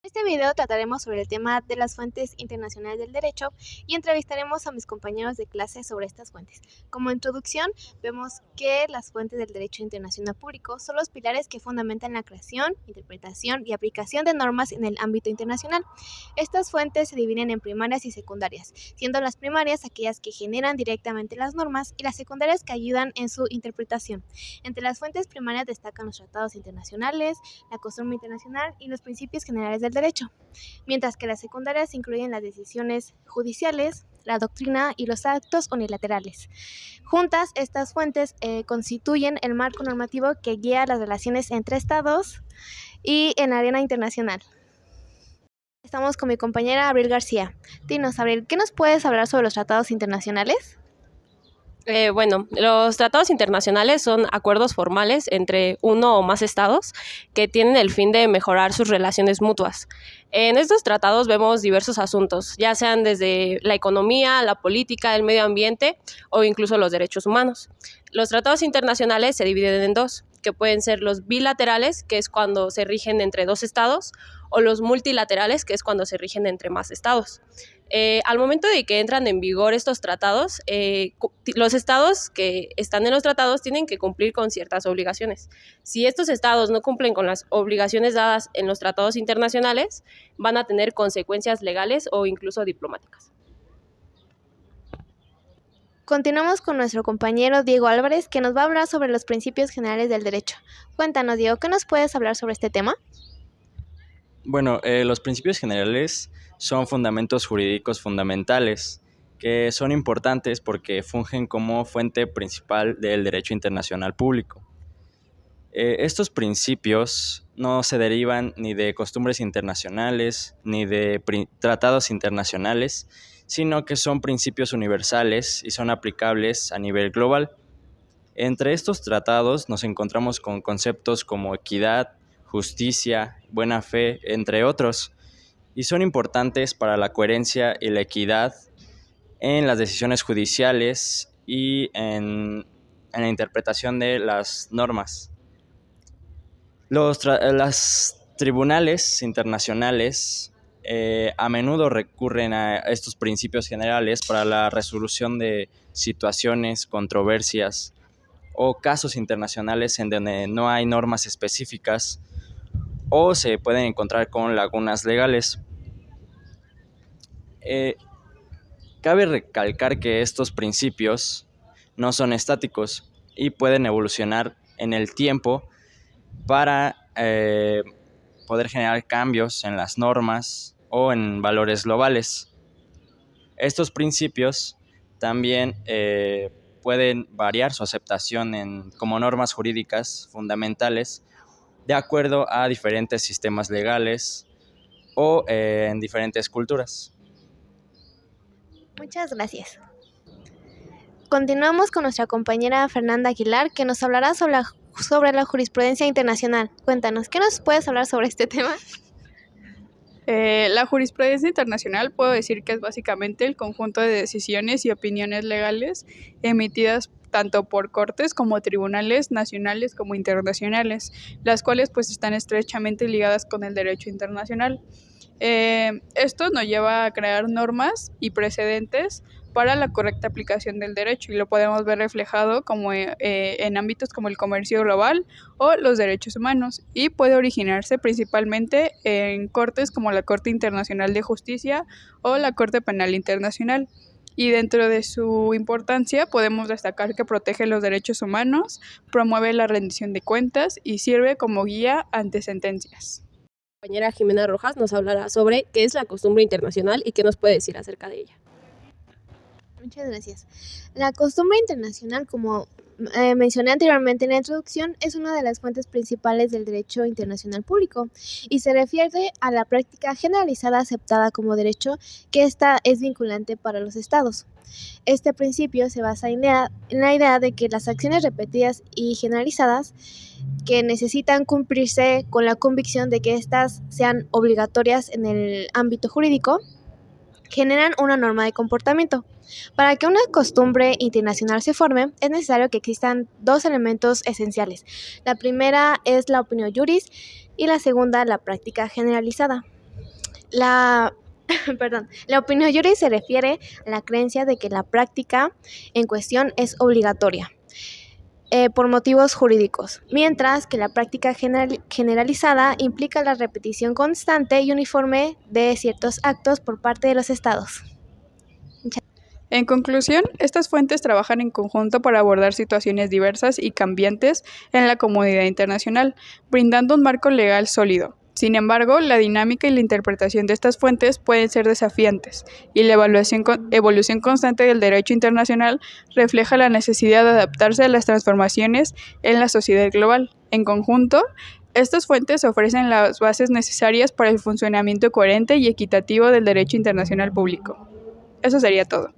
En este video trataremos sobre el tema de las fuentes internacionales del derecho y entrevistaremos a mis compañeros de clase sobre estas fuentes. Como introducción, vemos que las fuentes del derecho internacional público son los pilares que fundamentan la creación, interpretación y aplicación de normas en el ámbito internacional. Estas fuentes se dividen en primarias y secundarias, siendo las primarias aquellas que generan directamente las normas y las secundarias que ayudan en su interpretación. Entre las fuentes primarias destacan los tratados internacionales, la costumbre internacional y los principios generales del derecho, mientras que las secundarias incluyen las decisiones judiciales, la doctrina y los actos unilaterales. Juntas, estas fuentes constituyen el marco normativo que guía las relaciones entre estados y en la arena internacional. Estamos con mi compañera Abril García. Dinos, Abril, ¿qué nos puedes hablar sobre los tratados internacionales? Los tratados internacionales son acuerdos formales entre uno o más estados que tienen el fin de mejorar sus relaciones mutuas. En estos tratados vemos diversos asuntos, ya sean desde la economía, la política, el medio ambiente o incluso los derechos humanos. Los tratados internacionales se dividen en dos, que pueden ser los bilaterales, que es cuando se rigen entre dos estados, o los multilaterales, que es cuando se rigen entre más estados. Al momento de que entran en vigor estos tratados, los estados que están en los tratados tienen que cumplir con ciertas obligaciones. Si estos estados no cumplen con las obligaciones dadas en los tratados internacionales, van a tener consecuencias legales o incluso diplomáticas. Continuamos con nuestro compañero Diego Álvarez, que nos va a hablar sobre los principios generales del derecho. Cuéntanos, Diego, ¿qué nos puedes hablar sobre este tema? Los principios generales son fundamentos jurídicos fundamentales que son importantes porque fungen como fuente principal del derecho internacional público. Estos principios no se derivan ni de costumbres internacionales ni de tratados internacionales, sino que son principios universales y son aplicables a nivel global. Entre estos tratados nos encontramos con conceptos como equidad, justicia, buena fe, entre otros, y son importantes para la coherencia y la equidad en las decisiones judiciales y en la interpretación de las normas. Las tribunales internacionales a menudo recurren a estos principios generales para la resolución de situaciones, controversias o casos internacionales en donde no hay normas específicas o se pueden encontrar con lagunas legales. Cabe recalcar que estos principios no son estáticos y pueden evolucionar en el tiempo para poder generar cambios en las normas o en valores globales. Estos principios también pueden variar su aceptación como normas jurídicas fundamentales de acuerdo a diferentes sistemas legales o en diferentes culturas. Muchas gracias. Continuamos con nuestra compañera Fernanda Aguilar, que nos hablará sobre la jurisprudencia internacional. Cuéntanos, ¿qué nos puedes hablar sobre este tema? La jurisprudencia internacional puedo decir que es básicamente el conjunto de decisiones y opiniones legales emitidas tanto por cortes como tribunales nacionales como internacionales, las cuales pues están estrechamente ligadas con el derecho internacional. Esto nos lleva a crear normas y precedentes para la correcta aplicación del derecho y lo podemos ver reflejado como en ámbitos como el comercio global o los derechos humanos, y puede originarse principalmente en cortes como la Corte Internacional de Justicia o la Corte Penal Internacional. Y dentro de su importancia podemos destacar que protege los derechos humanos, promueve la rendición de cuentas y sirve como guía ante sentencias. Mi compañera Jimena Rojas nos hablará sobre qué es la costumbre internacional y qué nos puede decir acerca de ella. Muchas gracias. La costumbre internacional, como mencioné anteriormente en la introducción, es una de las fuentes principales del derecho internacional público y se refiere a la práctica generalizada aceptada como derecho, que ésta es vinculante para los estados. Este principio se basa en la idea de que las acciones repetidas y generalizadas que necesitan cumplirse con la convicción de que éstas sean obligatorias en el ámbito jurídico, generan una norma de comportamiento. Para que una costumbre internacional se forme, es necesario que existan dos elementos esenciales. La primera es la opinio juris y la segunda, la práctica generalizada. La, la opinión juris se refiere a la creencia de que la práctica en cuestión es obligatoria por motivos jurídicos, mientras que la práctica generalizada implica la repetición constante y uniforme de ciertos actos por parte de los estados. En conclusión, estas fuentes trabajan en conjunto para abordar situaciones diversas y cambiantes en la comunidad internacional, brindando un marco legal sólido. Sin embargo, la dinámica y la interpretación de estas fuentes pueden ser desafiantes, y la evolución constante del derecho internacional refleja la necesidad de adaptarse a las transformaciones en la sociedad global. En conjunto, estas fuentes ofrecen las bases necesarias para el funcionamiento coherente y equitativo del derecho internacional público. Eso sería todo.